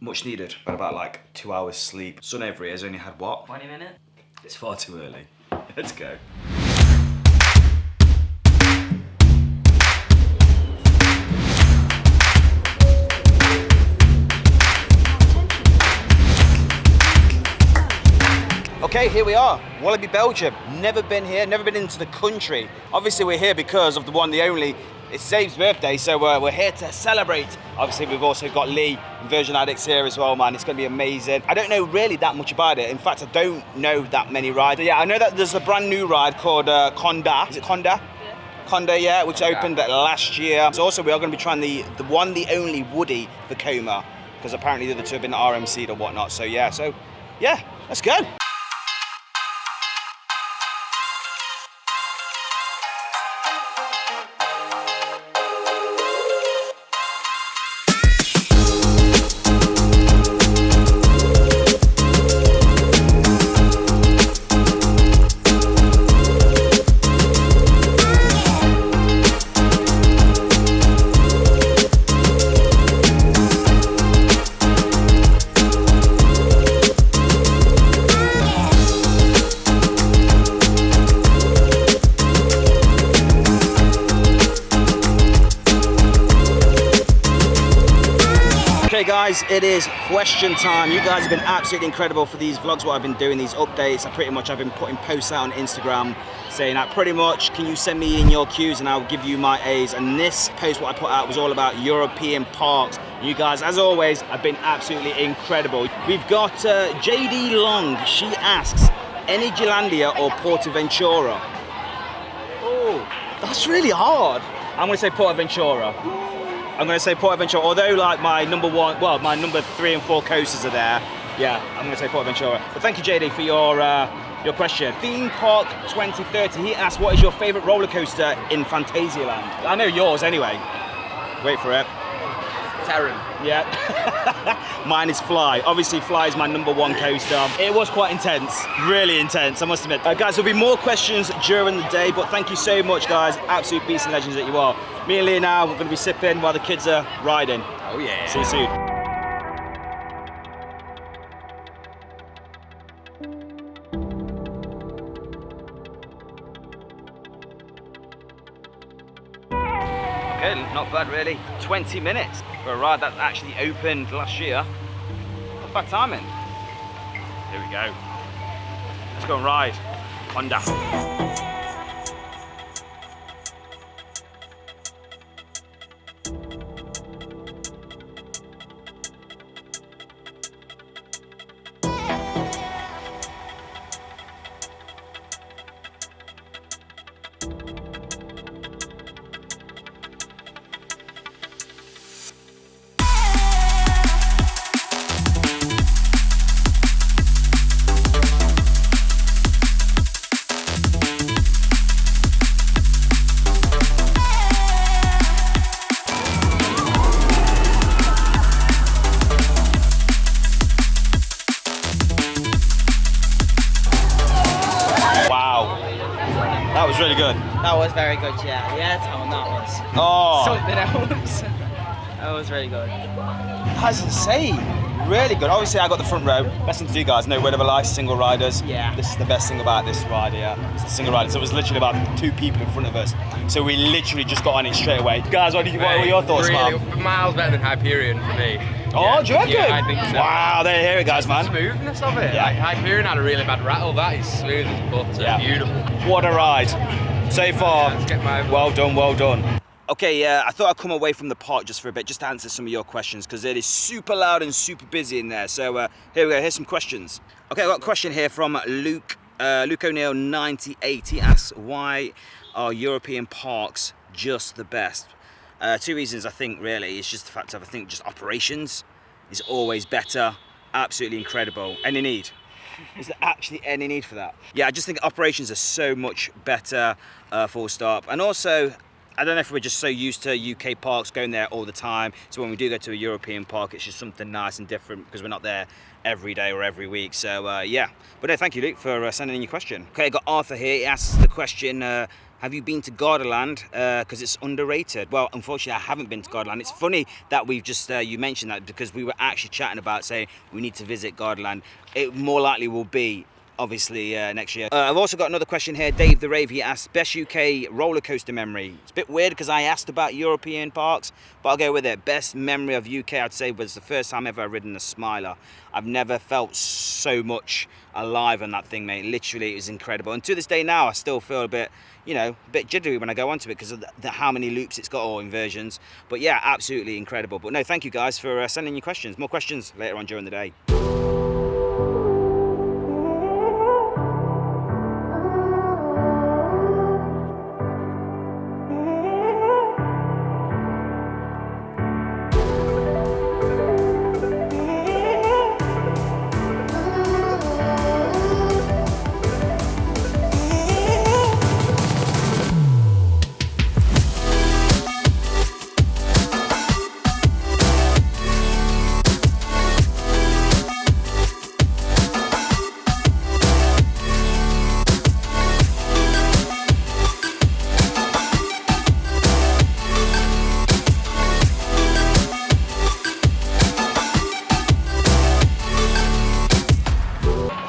Much needed. Got about like 2 hours sleep. Sun over here has only had what? 20 minutes? It's far too early. Let's go. Okay, here we are, Walibi Belgium. Never been here, never been into the country. Obviously we're here because of the one, the only, it's Zabe's birthday, so we're here to celebrate. Obviously we've also got Lee, Version Addicts here as well, man. It's gonna be amazing. I don't know really that much about it. In fact, I don't know that many rides. Yeah, I know that there's a brand new ride called Conda. Is it Conda? Yeah. Conda, yeah, which opened last year. So also we are gonna be trying the one, the only Woody Vekoma, because apparently the other two have been RMC'd or whatnot. So yeah, let's go. Okay guys, it is question time. You guys have been absolutely incredible for these vlogs, what I've been doing, these updates. I've been putting posts out on Instagram saying that pretty much, can you send me in your Qs and I'll give you my As. And this post, what I put out, was all about European parks. You guys, as always, have been absolutely incredible. We've got JD Long. She asks, Enigilandia or Portaventura? Oh, that's really hard. I'm gonna say Portaventura. I'm going to say Portaventura, although like my number 3 and 4 coasters are there. Yeah, I'm going to say Portaventura. But thank you, JD, for your question. Theme Park 2030, he asked, what is your favourite roller coaster in Fantasyland? I know yours anyway. Wait for it. Terran. Yeah. Mine is Fly. Obviously, Fly is my number 1 coaster. It was quite intense, really intense, I must admit. Guys, there'll be more questions during the day, but thank you so much, guys. Absolute beasts and legends that you are. Me and Lee now, we're going to be sipping while the kids are riding. Oh yeah. See you soon. Okay, not bad really. 20 minutes for a ride that actually opened last year. Not bad timing. Here we go. Let's go and ride. Honda. That was really good. That was very good, yeah. Yeah, Tom, that was something else. That was really good. That's insane. Really good. Obviously, I got the front row. Best thing to do, guys. No word of a lie, single riders. Yeah. This is the best thing about this ride here. It's the single rider. So it was literally about 2 people in front of us. So we literally just got on it straight away. Guys, what were your thoughts, really, man? Miles better than Hyperion for me. Oh, do you reckon? Yeah, I think so. Wow, there you hear it, guys, man. The smoothness of it. Yeah. Like, Hyperion had a really bad rattle. That is smooth as butter. Yeah. Beautiful. What a ride. So far, Let's get my... well done, well done. Okay, yeah, I thought I'd come away from the park just for a bit, just to answer some of your questions, because it is super loud and super busy in there. So here we go, here's some questions. Okay, I've got a question here from Luke O'Neill 98. He asks, why are European parks just the best? 2 reasons, I think, really. It's just the fact of, I think, just operations is always better. Absolutely incredible. Any need? Is there actually any need for that? Yeah, I just think operations are so much better, full stop. And also, I don't know if we're just so used to UK parks, going there all the time. So when we do go to a European park, it's just something nice and different because we're not there every day or every week. So yeah, but no, thank you, Luke, for sending in your question. Okay, I got Arthur here. He asks the question, have you been to Gardaland? Because it's underrated. Well, unfortunately, I haven't been to Gardaland. It's funny that we've just, you mentioned that, because we were actually chatting about saying we need to visit Gardaland. It more likely will be, obviously, next year. I've also got another question here. Dave the Rave, he asked, best UK roller coaster memory. It's a bit weird because I asked about European parks, but I'll go with it. Best memory of UK, I'd say, was the first time ever I've ridden a Smiler. I've never felt so much alive on that thing, mate. Literally, it was incredible. And to this day now, I still feel a bit, you know, a bit jittery when I go onto it because of how many loops it's got, or inversions. But yeah, absolutely incredible. But no, thank you guys for sending your questions. More questions later on during the day.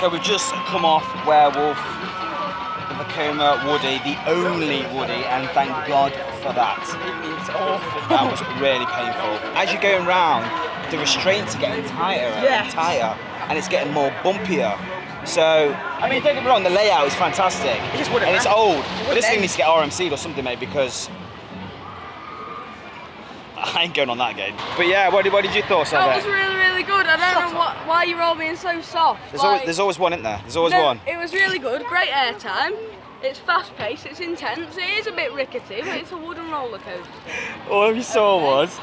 So we've just come off Werewolf, the Vekoma Woody, the only Woody, and thank God for that. It's awful. That was really painful. As you're going round, the restraints are getting tighter and tighter, and it's getting more bumpier. So, I mean, don't get me wrong, the layout is fantastic. It just wouldn't and it's end. old. But this thing needs to get RMC'd or something, mate, because I ain't going on that again. But yeah, what did you thoughts of That it? was really, really good. I don't know why you're all being so soft. There's always one, isn't there? There's always one. It was really good. Great airtime. It's fast paced. It's intense. It is a bit rickety, but it's a wooden roller coaster. All we saw was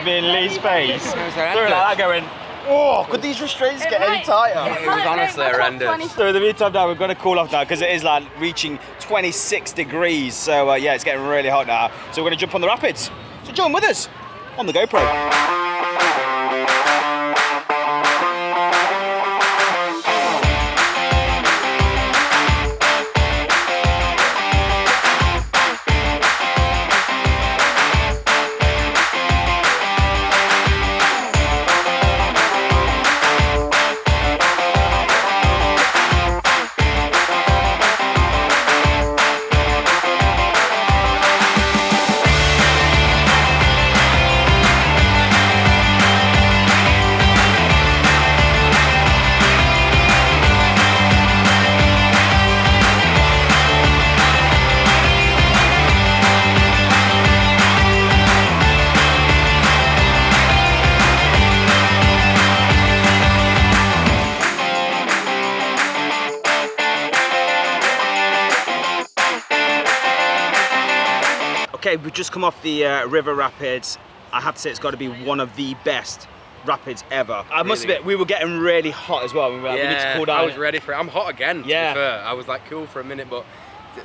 me and Lee's face. They were like that going, oh, could these restraints get any tighter? It was honestly horrendous. So in the meantime now, we're going to cool off now because it is like reaching 26 degrees. So yeah, it's getting really hot now. So we're going to jump on the rapids. So join with us on the GoPro. Okay, we've just come off the river rapids. I have to say it's got to be one of the best rapids ever. I must admit, we were getting really hot as well. We need to cool down. I was ready for it. I'm hot again, yeah. to be fair. I was like cool for a minute, but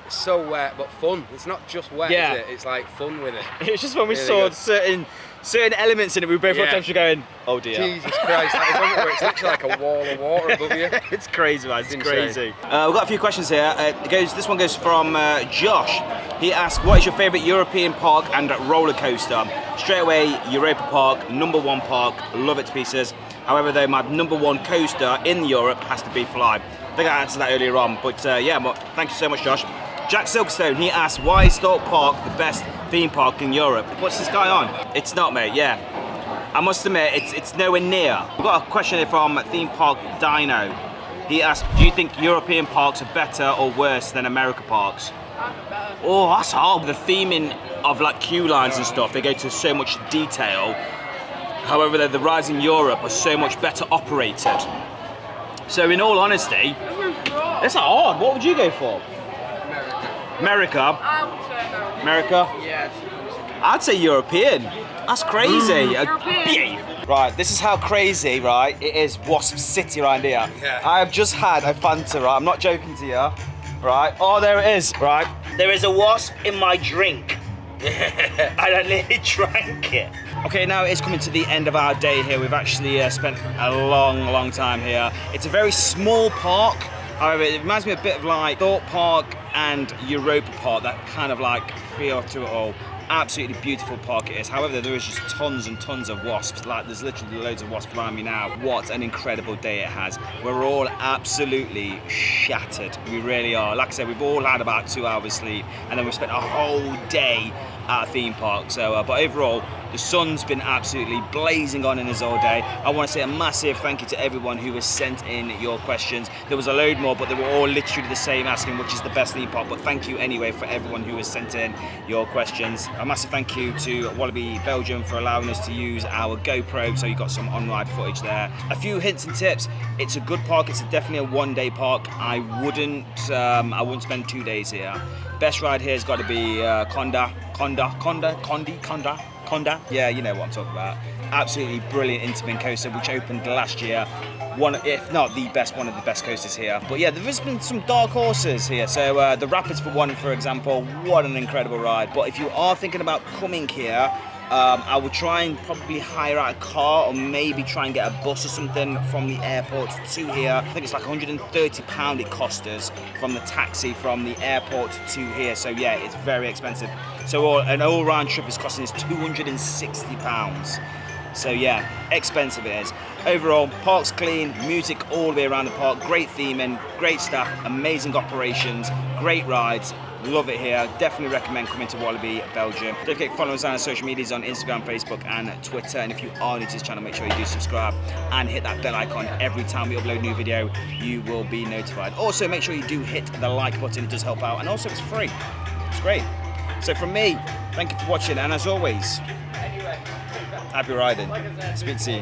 so wet, but fun. It's not just wet, yeah. is it? It's like fun with it. It's just when we really saw good. certain elements in it, we were both Yeah. looked going, oh dear. Jesus Christ, it's literally like a wall of water above you. It's crazy, man. It's It's crazy. insane. We've got a few questions here. This one goes from Josh. He asked, what is your favourite European park and roller coaster? Straight away, Europa Park, #1 park, love it to pieces. However, though, my #1 coaster in Europe has to be Fly. I think I answered that earlier on, but yeah, thank you so much, Josh. Jack Silkstone, he asked, why is Thorpe Park the best theme park in Europe? What's this guy on? It's not, mate, yeah. I must admit, it's nowhere near. We've got a question here from Theme Park Dino. He asked, do you think European parks are better or worse than America parks? Oh, that's hard. The theming of like queue lines and stuff, they go to so much detail. However, the rides in Europe are so much better operated. So in all honesty, it's not hard. What would you go for? America. I would say no. America? Yes. I'd say European. That's crazy. European. Right, this is how crazy, right, it is Wasp City around here. Yeah. I have just had a Fanta, right? I'm not joking to you. Right? Oh, there it is. Right. There is a wasp in my drink. I nearly drank it. Okay, now it is coming to the end of our day here. We've actually spent a long time here. It's a very small park. However, it reminds me a bit of like Thorpe Park and Europa Park, that kind of like feel to it all. Absolutely beautiful park it is. However, there is just tons and tons of wasps. Like, there's literally loads of wasps around me now. What an incredible day it has. We're all absolutely shattered. We really are. Like I said, we've all had about 2 hours sleep, and then we spent a whole day at a theme park. So, but overall, the sun's been absolutely blazing on in us all day. I want to say a massive thank you to everyone who has sent in your questions. There was a load more, but they were all literally the same, asking which is the best theme park. But thank you anyway for everyone who has sent in your questions. A massive thank you to Walibi Belgium for allowing us to use our GoPro, so you got some on-ride footage there. A few hints and tips. It's a good park. It's definitely a one-day park. I wouldn't spend 2 days here. Best ride here has got to be Conda. Yeah, you know what I'm talking about. Absolutely brilliant Intermin coaster, which opened last year. One, if not the best, one of the best coasters here. But yeah, there has been some dark horses here. So the Rapids for one, for example, what an incredible ride. But if you are thinking about coming here, I would try and probably hire out a car, or maybe try and get a bus or something from the airport to here. I think it's like £130 it cost us from the taxi from the airport to here. So yeah, it's very expensive. So an all-round trip is costing us £260. So yeah, expensive it is. Overall, park's clean, music all the way around the park, great theming, great staff, amazing operations, great rides. Love it here. Definitely recommend coming to Walibi Belgium. Don't forget to follow us on our social medias on Instagram, Facebook and Twitter. And if you are new to this channel, make sure you do subscribe and hit that bell icon. Every time we upload a new video, you will be notified. Also, make sure you do hit the like button. It does help out. And also, it's free. It's great. So from me, thank you for watching. And as always, happy riding. Speak soon.